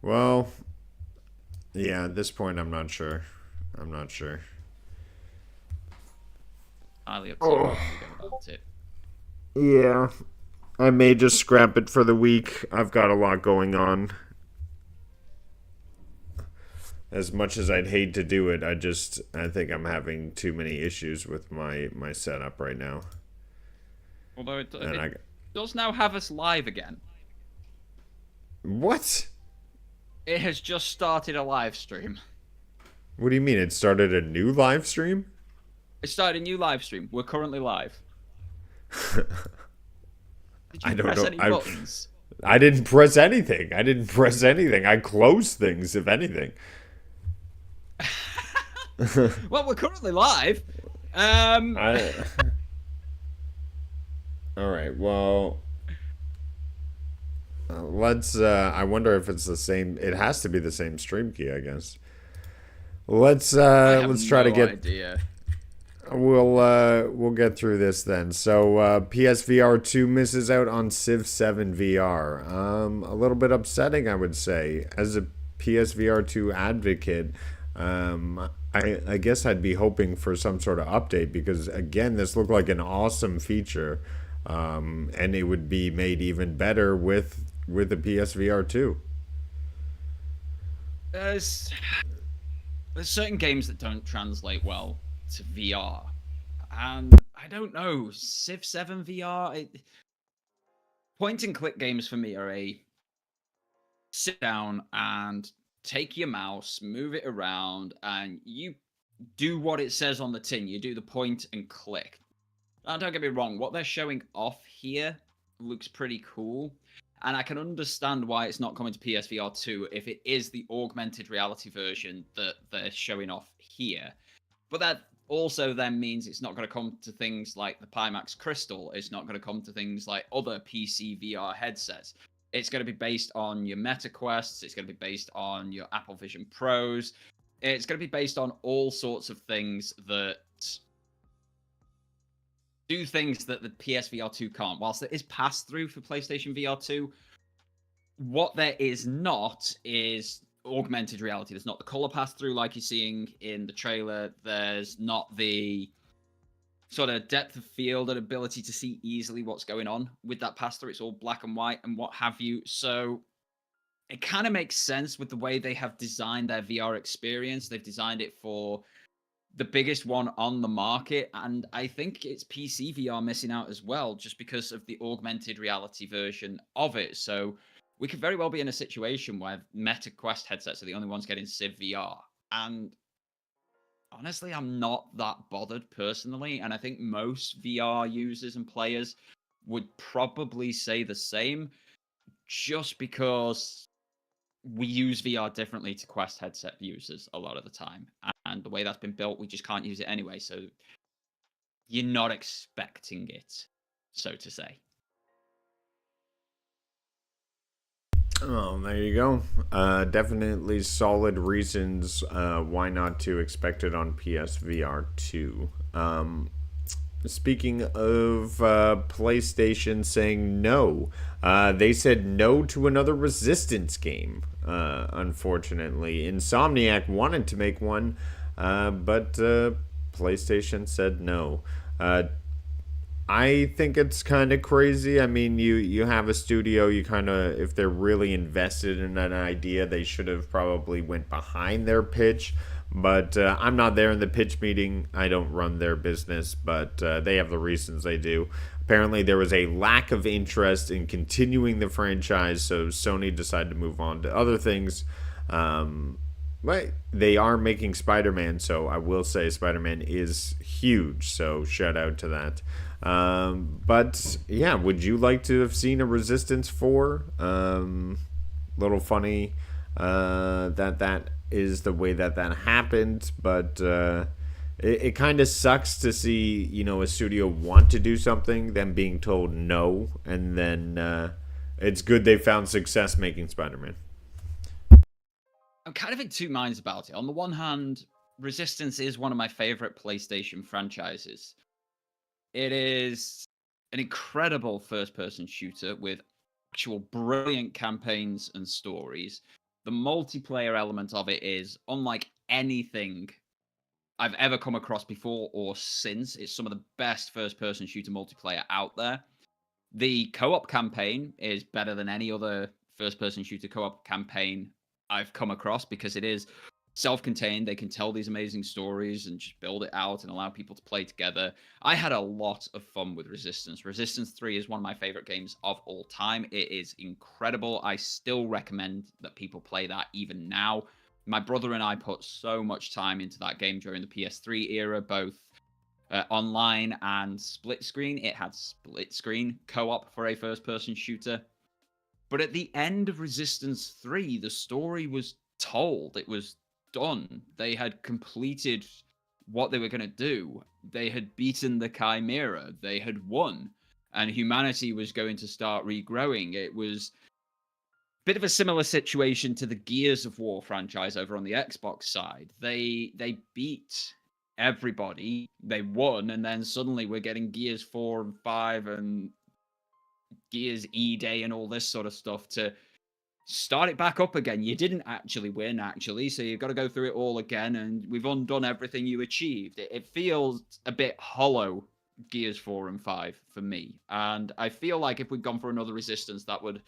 Well, yeah, at this point, I'm not sure. I'm not sure. Highly up to you Oh, how you go about it. yeah. I may just scrap it for the week. I've got a lot going on. As much as I'd hate to do it, I think I'm having too many issues with my setup right now. Although And it I does now have us live again. What? It has just started a live stream. What do you mean? It started a new live stream? It started a new live stream. We're currently live. Did I you don't press know. any buttons? I didn't press anything. I didn't press anything. I closed things, if anything. Well, we're currently live. Um, I. All right. Well, let's. I wonder if it's the same. It has to be the same stream key, I guess. I have Let's try to no get. idea. We'll get through this then. So PSVR 2 misses out on Civ 7 VR. A little bit upsetting, I would say. As a PSVR 2 advocate, I guess I'd be hoping for some sort of update because again, this looked like an awesome feature, and it would be made even better with the PSVR 2. There's there's certain games that don't translate well to VR, and I don't know. Civ 7 VR. Point and click games for me are a sit down and take your mouse, move it around, and you do what it says on the tin. You do the point and click. Now, don't get me wrong, what they're showing off here looks pretty cool. And I can understand why it's not coming to PSVR 2 if it is the augmented reality version that they're showing off here. But that also then means it's not going to come to things like the Pimax Crystal. It's not going to come to things like other PC VR headsets. It's going to be based on your Meta Quests. It's going to be based on your Apple Vision Pros. It's going to be based on all sorts of things that do things that the PSVR 2 can't. Whilst there is pass through for PlayStation VR 2, what there is not is augmented reality. There's not the color pass through like you're seeing in the trailer. There's not the sort of depth of field and ability to see easily what's going on with that pass through. It's all black and white and what have you. So it kind of makes sense with the way they have designed their VR experience. They've designed it for the biggest one on the market, and I think it's PC VR missing out as well, just because of the augmented reality version of it. So we could very well be in a situation where Meta Quest headsets are the only ones getting Civ VR, and honestly, I'm not that bothered personally, and I think most VR users and players would probably say the same, just because we use VR differently to Quest headset users a lot of the time. And the way that's been built, we just can't use it anyway. So you're not expecting it, so to say. Oh, there you go. Definitely solid reasons why not to expect it on PSVR 2. Speaking of PlayStation saying no, they said no to another Resistance game, unfortunately. Insomniac wanted to make one, but PlayStation said no. I think it's kind of crazy. I mean, you have a studio. You kind of, if they're really invested in an idea, they should have probably went behind their pitch. But I'm not there in the pitch meeting. I don't run their business, but they have the reasons they do. Apparently, there was a lack of interest in continuing the franchise, so Sony decided to move on to other things. But they are making Spider-Man, so I will say Spider-Man is huge. So shout out to that. But yeah, would you like to have seen a Resistance 4? Little funny that is the way that happened, but it kind of sucks to see a studio want to do something, then being told no, and then it's good they found success making Spider-Man. I'm kind of in two minds about it. On the one hand, Resistance is one of my favorite PlayStation franchises. It is an incredible first person shooter with actual brilliant campaigns and stories. The multiplayer element of it is unlike anything I've ever come across before or since. It's some of the best first-person shooter multiplayer out there. The co-op campaign is better than any other first-person shooter co-op campaign I've come across because it is self-contained. They can tell these amazing stories and just build it out and allow people to play together. I had a lot of fun with Resistance. Resistance 3 is one of my favorite games of all time. It is incredible. I still recommend that people play that even now. My brother and I put so much time into that game during the PS3 era, both online and split screen. It had split screen co-op for a first-person shooter. But at the end of Resistance 3, the story was told. It was done. They had completed what they were going to do. They had beaten the Chimera. They had won. And humanity was going to start regrowing. It was a bit of a similar situation to the Gears of War franchise over on the Xbox side. They beat everybody. They won, and then suddenly we're getting Gears 4 and 5 and Gears E-Day and all this sort of stuff to start it back up again. You didn't actually win, actually, so you've got to go through it all again, and we've undone everything you achieved. It feels a bit hollow, Gears 4 and 5, for me. And I feel like if we'd gone for another Resistance, that would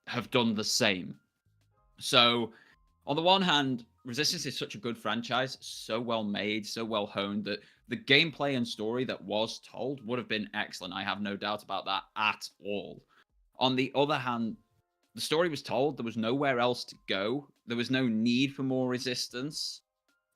have done the same. So, on the one hand, Resistance is such a good franchise, so well made, so well honed, that the gameplay and story that was told would have been excellent. I have no doubt about that at all. On the other hand, the story was told. There was nowhere else to go. There was no need for more Resistance.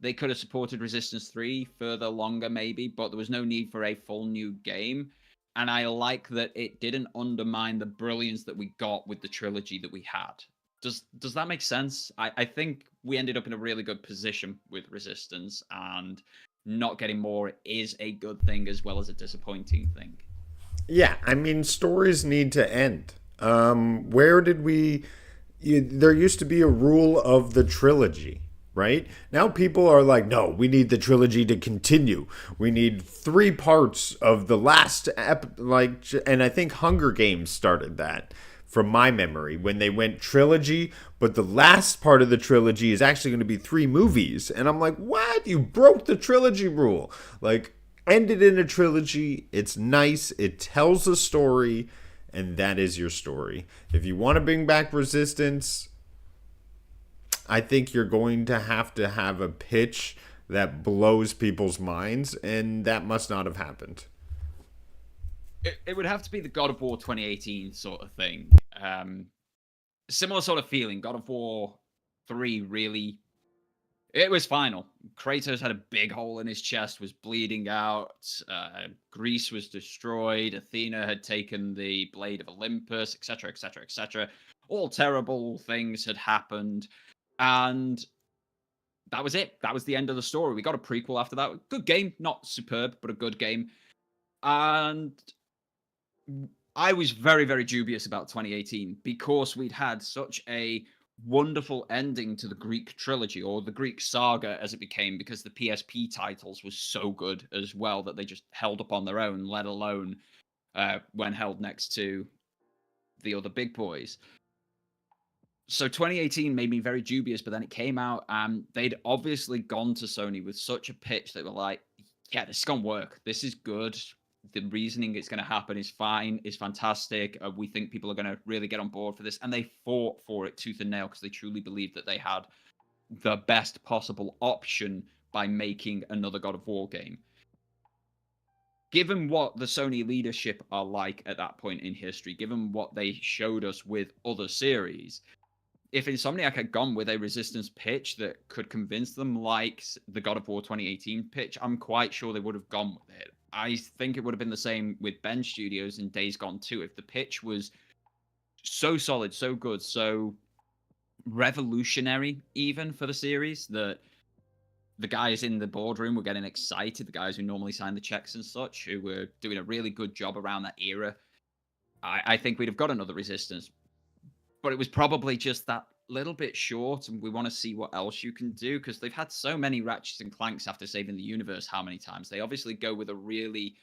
They could have supported Resistance 3 further, longer, maybe, but there was no need for a full new game. And I like that it didn't undermine the brilliance that we got with the trilogy that we had. Does that make sense? I think we ended up in a really good position with Resistance, and not getting more is a good thing as well as a disappointing thing. Yeah, I mean, stories need to end. Where did we? There used to be a rule of the trilogy, right? Now people are like, no, we need the trilogy to continue. We need 3 parts of the last and I think Hunger Games started that from my memory when they went trilogy, but the last part of the trilogy is actually going to be 3 movies. And I'm like, what? You broke the trilogy rule. Like, end it in a trilogy. It's nice. It tells a story, and that is your story. If you want to bring back Resistance, I think you're going to have a pitch that blows people's minds, and that must not have happened. It would have to be the God of War 2018 sort of thing. Similar sort of feeling. God of War 3 really, it was final. Kratos had a big hole in his chest, was bleeding out. Greece was destroyed. Athena had taken the Blade of Olympus, etc., etc., etc. All terrible things had happened. And that was it. That was the end of the story. We got a prequel after that. Good game. Not superb, but a good game. And I was very, very dubious about 2018 because we'd had such a wonderful ending to the Greek trilogy, or the Greek saga as it became, because the PSP titles was so good as well that they just held up on their own, let alone when held next to the other big boys. So 2018 made me very dubious, but then it came out and they'd obviously gone to Sony with such a pitch that were like, yeah, this is going to work. This is good. The reasoning it's going to happen is fine, is fantastic. We think people are going to really get on board for this. And they fought for it tooth and nail because they truly believed that they had the best possible option by making another God of War game. Given what the Sony leadership are like at that point in history, given what they showed us with other series, if Insomniac had gone with a Resistance pitch that could convince them like the God of War 2018 pitch, I'm quite sure they would have gone with it. I think it would have been the same with Ben Studios in Days Gone 2. If the pitch was so solid, so good, so revolutionary even for the series, that the guys in the boardroom were getting excited, the guys who normally sign the checks and such, who were doing a really good job around that era, I think we'd have got another Resistance. But it was probably just that little bit short, and we want to see what else you can do, because they've had so many Ratchets and Clanks after saving the universe how many times. They obviously go with a really,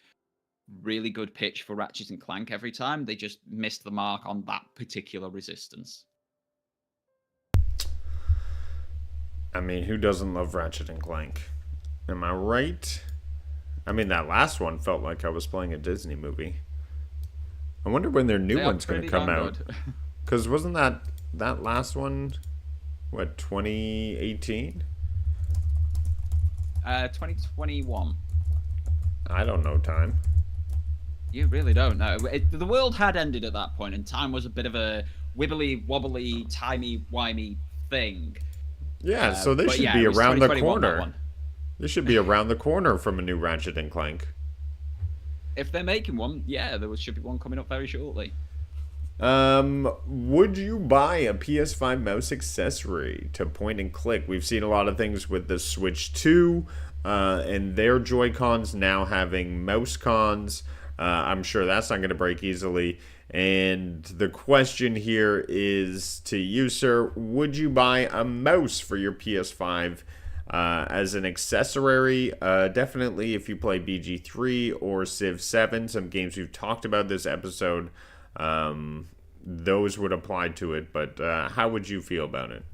really good pitch for Ratchet and Clank every time. They just missed the mark on that particular Resistance. I mean, who doesn't love Ratchet and Clank? Am I right? I mean, that last one felt like I was playing a Disney movie. I wonder when their new They are one's going to pretty come darn out. good. Because wasn't that last one, what, 2018? 2021. I don't know time. You really don't know. The world had ended at that point, and time was a bit of a wibbly wobbly, timey wimey thing. Yeah, so they But should yeah, be it was around the 2021, that corner. one. They should be around the corner from a new Ratchet and Clank. If they're making one, yeah, should be one coming up very shortly. Would you buy a PS5 mouse accessory to point and click? We've seen a lot of things with the Switch 2, and their Joy-Cons now having mouse cons. I'm sure that's not going to break easily. And the question here is to you, sir. Would you buy a mouse for your PS5 as an accessory? Definitely if you play BG3 or Civ 7, some games we've talked about this episode, those would apply to it. But how would you feel about it?